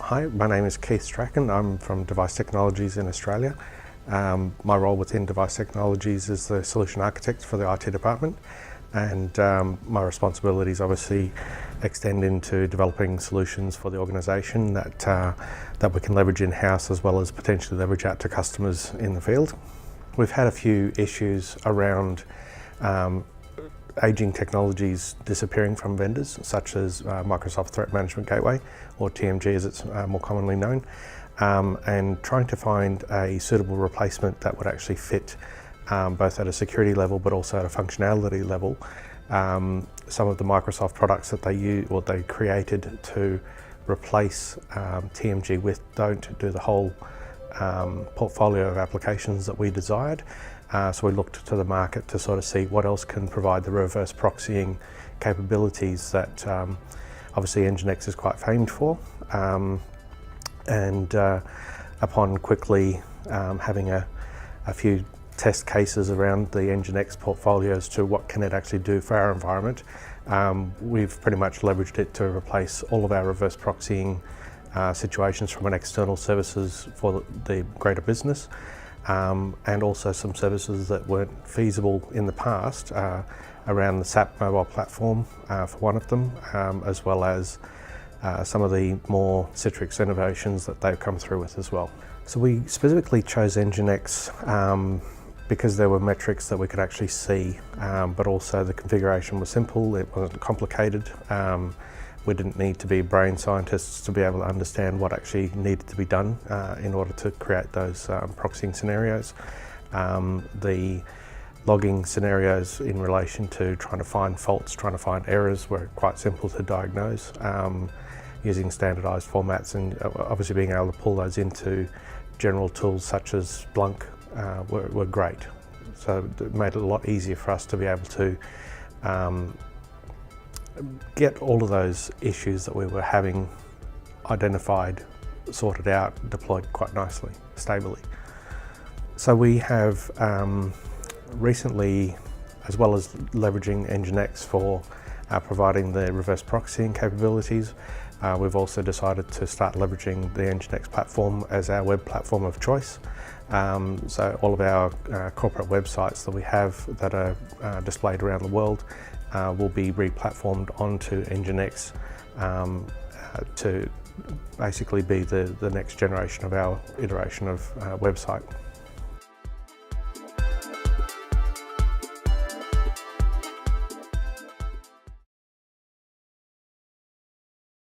Hi, my name is Keith Strachan. I'm from Device Technologies in Australia. My role within Device Technologies is the solution architect for the IT department, and my responsibilities obviously extend into developing solutions for the organisation that we can leverage in-house as well as potentially leverage out to customers in the field. We've had a few issues around aging technologies disappearing from vendors, such as Microsoft Threat Management Gateway, or TMG as it's more commonly known, and trying to find a suitable replacement that would actually fit both at a security level but also at a functionality level. Some of the Microsoft products that they created to replace TMG with don't do the whole portfolio of applications that we desired. So we looked to the market to sort of see what else can provide the reverse proxying capabilities that obviously NGINX is quite famed for. Upon quickly having a few test cases around the NGINX portfolio as to what can it actually do for our environment, we've pretty much leveraged it to replace all of our reverse proxying situations from an external services for the greater business. And also some services that weren't feasible in the past around the SAP mobile platform for one of them, as well as some of the more Citrix innovations that they've come through with as well. So we specifically chose NGINX because there were metrics that we could actually see, but also the configuration was simple, it wasn't complicated. We didn't need to be brain scientists to be able to understand what actually needed to be done in order to create those proxying scenarios. The logging scenarios in relation to trying to find faults, trying to find errors were quite simple to diagnose using standardized formats, and obviously being able to pull those into general tools such as Splunk were great. So it made it a lot easier for us to be able to get all of those issues that we were having identified, sorted out, deployed quite nicely, stably. So we have recently, as well as leveraging NGINX for providing the reverse proxying capabilities, we've also decided to start leveraging the NGINX platform as our web platform of choice. So all of our corporate websites that we have that are displayed around the world will be re-platformed onto NGINX to basically be the next generation of our iteration of website.